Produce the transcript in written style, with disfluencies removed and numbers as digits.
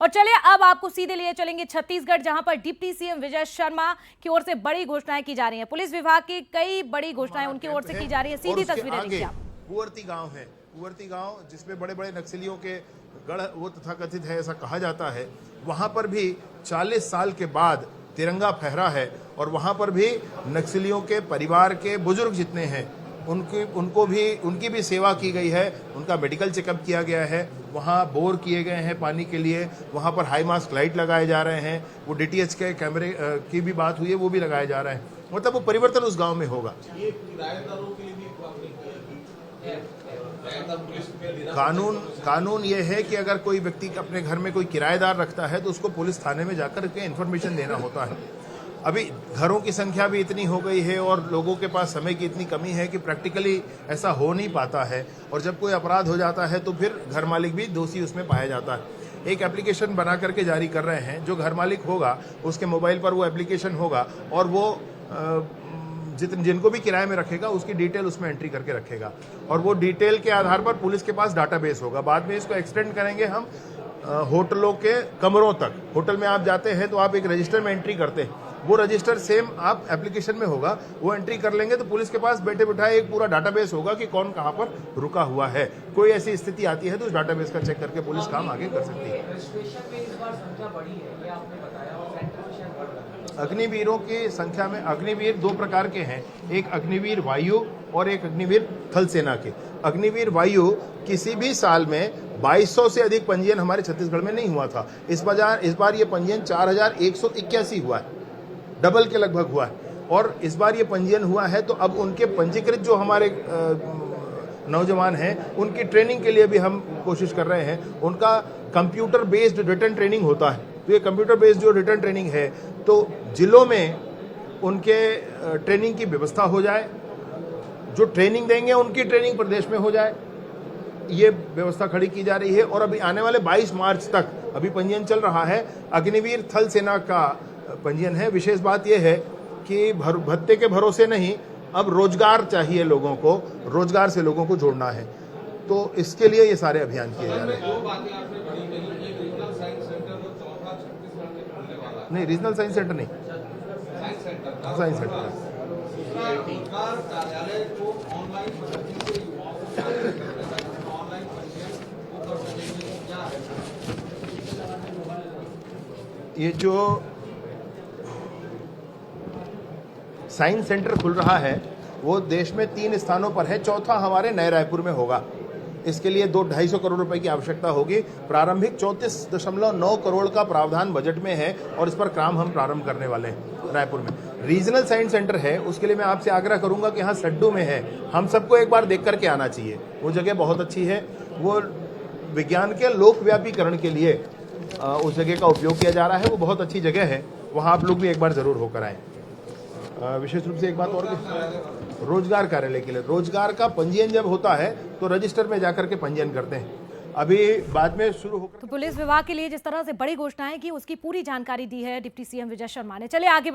और चलिए अब आपको सीधे लिए चलेंगे छत्तीसगढ़, जहां पर डिप्टी सीएम विजय शर्मा की ओर से बड़ी घोषणाएं की जा रही हैं। पुलिस विभाग की कई बड़ी घोषणाएं उनकी ओर से की जा रही है। सीधी तस्वीरें देखिए आप। कुंवरती गांव है, कुंवरती गांव जिसमें बड़े बड़े नक्सलियों के गढ़ वो तथाकथित है, ऐसा कहा जाता है। वहां पर भी 40 साल के बाद तिरंगा फहरा है और वहां पर भी नक्सलियों के परिवार के बुजुर्ग जितने हैं उनकी भी सेवा की गई है। उनका मेडिकल चेकअप किया गया है, वहाँ बोर किए गए हैं पानी के लिए, वहाँ पर हाई मास्क लाइट लगाए जा रहे हैं, वो डीटीएच के कैमरे की भी बात हुई है, वो भी लगाए जा रहे हैं। मतलब वो परिवर्तन उस गांव में होगा। कानून ये है कि अगर कोई व्यक्ति अपने घर में कोई किराएदार रखता है तो उसको पुलिस थाने में जाकर के इन्फॉर्मेशन देना होता है। अभी घरों की संख्या भी इतनी हो गई है और लोगों के पास समय की इतनी कमी है कि प्रैक्टिकली ऐसा हो नहीं पाता है, और जब कोई अपराध हो जाता है तो फिर घर मालिक भी दोषी उसमें पाया जाता है। एक एप्लीकेशन बना करके जारी कर रहे हैं, जो घर मालिक होगा उसके मोबाइल पर वो एप्लीकेशन होगा और वो जिनको भी किराए में रखेगा उसकी डिटेल उसमें एंट्री करके रखेगा, और वो डिटेल के आधार पर पुलिस के पास डाटाबेस होगा। बाद में इसको एक्सटेंड करेंगे हम होटलों के कमरों तक। होटल में आप जाते हैं तो आप एक रजिस्टर में एंट्री करते हैं, वो रजिस्टर सेम आप एप्लीकेशन में होगा, वो एंट्री कर लेंगे तो पुलिस के पास बैठे बिठाए एक पूरा डाटाबेस होगा कि कौन कहां पर रुका हुआ है। कोई ऐसी स्थिति आती है तो उस डाटाबेस का चेक करके पुलिस काम आगे कर सकती है। अग्निवीरों की संख्या में अग्निवीर दो प्रकार के हैं, एक अग्निवीर वायु और एक अग्निवीर थल सेना के। अग्निवीर वायु किसी भी साल में 2200 से अधिक पंजीयन हमारे छत्तीसगढ़ में नहीं हुआ था। इस बार ये पंजीयन 4181 हुआ है, डबल के लगभग हुआ है। और इस बार ये पंजीयन हुआ है तो अब उनके पंजीकृत जो हमारे नौजवान हैं उनकी ट्रेनिंग के लिए भी हम कोशिश कर रहे हैं। उनका कंप्यूटर बेस्ड रिटर्न ट्रेनिंग होता है, तो ये कंप्यूटर बेस्ड जो रिटर्न ट्रेनिंग है तो जिलों में उनके ट्रेनिंग की व्यवस्था हो जाए, जो ट्रेनिंग देंगे उनकी ट्रेनिंग प्रदेश में हो जाए, ये व्यवस्था खड़ी की जा रही है। और अभी आने वाले 22 मार्च तक अभी पंजीयन चल रहा है। अग्निवीर थल सेना का पंजीयन है। विशेष बात यह है कि भत्ते के भरोसे नहीं, अब रोजगार चाहिए लोगों को, रोजगार से लोगों को जोड़ना है, तो इसके लिए ये सारे अभियान किए जा रहे हैं। नहीं, रीजनल साइंस सेंटर नहीं, साइंस सेंटर ये जो साइंस सेंटर खुल रहा है वो देश में 3 स्थानों पर है, चौथा हमारे नए रायपुर में होगा। इसके लिए 250 करोड़ रुपए की आवश्यकता होगी। प्रारंभिक 34.9 करोड़ का प्रावधान बजट में है और इस पर काम हम प्रारंभ करने वाले हैं रायपुर में। रीजनल साइंस सेंटर है, उसके लिए मैं आपसे आग्रह करूंगा कि हाँ सड्डू में है, हम सबको एक बार देख करके आना चाहिए। वो जगह बहुत अच्छी है, वो विज्ञान के लोकव्यापीकरण के लिए उस जगह का उपयोग किया जा रहा है। वो बहुत अच्छी जगह है, वहाँ आप लोग भी एक बार जरूर होकर आए। विशेष रूप से एक बात और, रोजगार कार्यालय के लिए रोजगार का पंजीयन जब होता है तो रजिस्टर में जाकर के पंजीयन करते हैं। अभी बाद में शुरू होकर तो पुलिस विभाग के लिए जिस तरह से बड़ी घोषणाएं की उसकी पूरी जानकारी दी है डिप्टी सीएम विजय शर्मा ने। चलिए आगे